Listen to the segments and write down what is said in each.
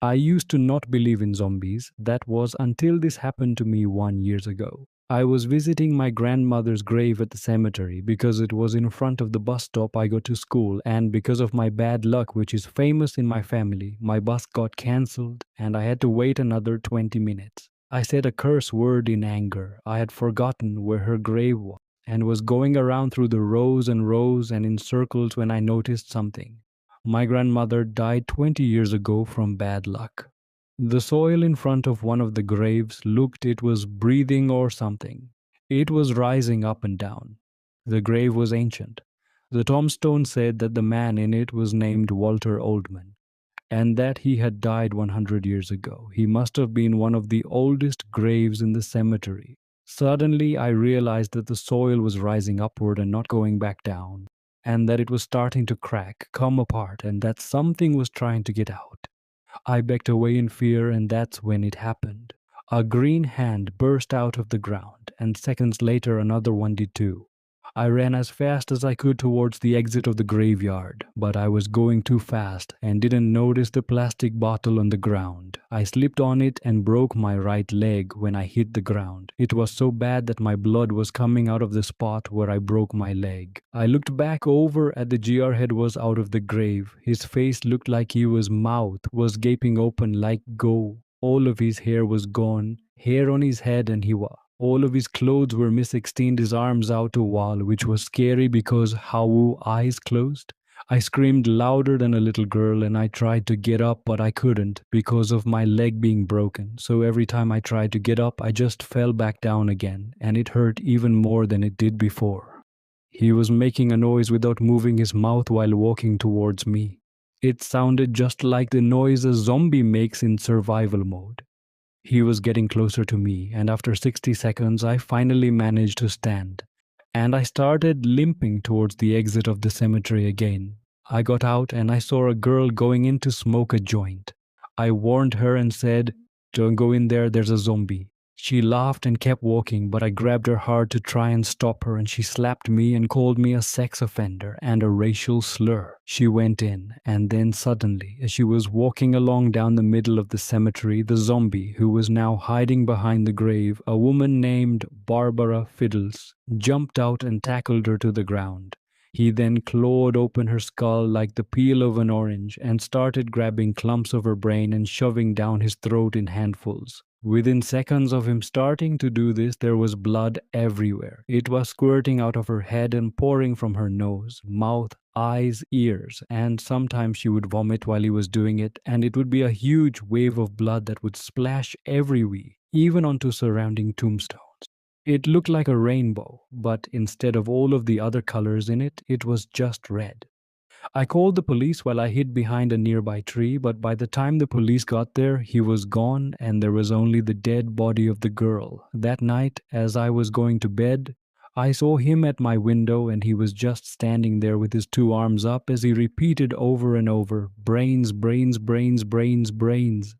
I used to not believe in zombies. That was until this happened to me 1 year ago. I was visiting my grandmother's grave at the cemetery because it was in front of the bus stop I go to school, and because of my bad luck, which is famous in my family, my bus got cancelled and I had to wait another 20 minutes. I said a curse word in anger. I had forgotten where her grave was and was going around through the rows and rows and in circles when I noticed something. My grandmother died 20 years ago from bad luck. The soil in front of one of the graves looked it was breathing or something. It was rising up and down. The grave was ancient. The tombstone said that the man in it was named Walter Oldman and that he had died 100 years ago. He must have been one of the oldest graves in the cemetery. Suddenly, I realized that the soil was rising upward and not going back down, and that it was starting to crack, come apart, and that something was trying to get out. I backed away in fear, and that's when it happened. A green hand burst out of the ground, and seconds later, another one did too. I ran as fast as I could towards the exit of the graveyard, but I was going too fast and didn't notice the plastic bottle on the ground. I slipped on it and broke my right leg when I hit the ground. It was so bad that my blood was coming out of the spot where I broke my leg. I looked back over at the gearhead was out of the grave. His face looked like his mouth was gaping open like go. All of his hair was gone, hair on his head, and all of his clothes were mis-extended, his arms out to wall, which was scary because how eyes closed. I screamed louder than a little girl and I tried to get up, but I couldn't because of my leg being broken. So every time I tried to get up, I just fell back down again, and it hurt even more than it did before. He was making a noise without moving his mouth while walking towards me. It sounded just like the noise a zombie makes in survival mode. He was getting closer to me, and after 60 seconds, I finally managed to stand. And I started limping towards the exit of the cemetery again. I got out and I saw a girl going in to smoke a joint. I warned her and said, "Don't go in there, there's a zombie." She laughed and kept walking, but I grabbed her hard to try and stop her, and she slapped me and called me a sex offender and a racial slur. She went in, and then suddenly, as she was walking along down the middle of the cemetery, the zombie, who was now hiding behind the grave, a woman named Barbara Fiddles, jumped out and tackled her to the ground. He then clawed open her skull like the peel of an orange and started grabbing clumps of her brain and shoving down his throat in handfuls. Within seconds of him starting to do this, there was blood everywhere. It was squirting out of her head and pouring from her nose, mouth, eyes, ears, and sometimes she would vomit while he was doing it, and it would be a huge wave of blood that would splash everywhere, even onto surrounding tombstones. It looked like a rainbow, but instead of all of the other colors in it, it was just red. I called the police while I hid behind a nearby tree, but by the time the police got there, he was gone and there was only the dead body of the girl. That night, as I was going to bed, I saw him at my window and he was just standing there with his two arms up as he repeated over and over, "Brains, brains, brains, brains, brains,"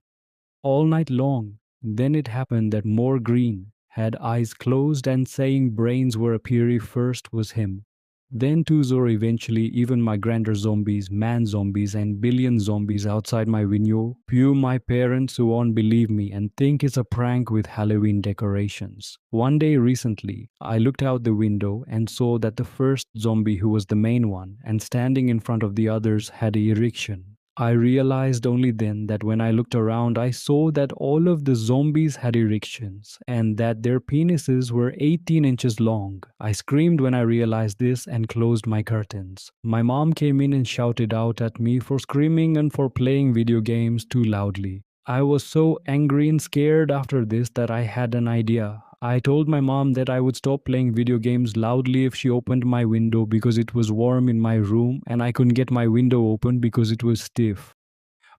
all night long. Then it happened that more green, had eyes closed and saying brains were appearing first was him. Then twos or eventually even my grander zombies, man zombies and billion zombies outside my window. Few my parents who won't believe me and think it's a prank with Halloween decorations. One day recently, I looked out the window and saw that the first zombie, who was the main one and standing in front of the others, had an erection. I realized only then that when I looked around, I saw that all of the zombies had erections and that their penises were 18 inches long. I screamed when I realized this and closed my curtains. My mom came in and shouted out at me for screaming and for playing video games too loudly. I was so angry and scared after this that I had an idea. I told my mom that I would stop playing video games loudly if she opened my window because it was warm in my room and I couldn't get my window open because it was stiff.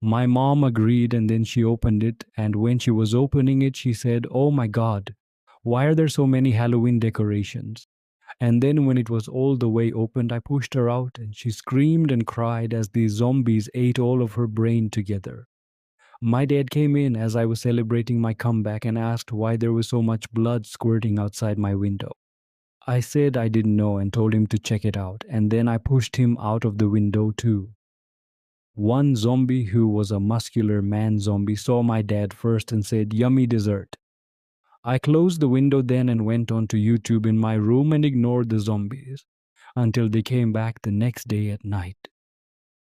My mom agreed and then she opened it, and when she was opening it, she said, "Oh my God, why are there so many Halloween decorations?" And then when it was all the way opened, I pushed her out and she screamed and cried as the zombies ate all of her brain together. My dad came in as I was celebrating my comeback and asked why there was so much blood squirting outside my window. I said I didn't know and told him to check it out, and then I pushed him out of the window too. One zombie, who was a muscular man zombie, saw my dad first and said, "Yummy dessert." I closed the window then and went on to YouTube in my room and ignored the zombies until they came back the next day at night.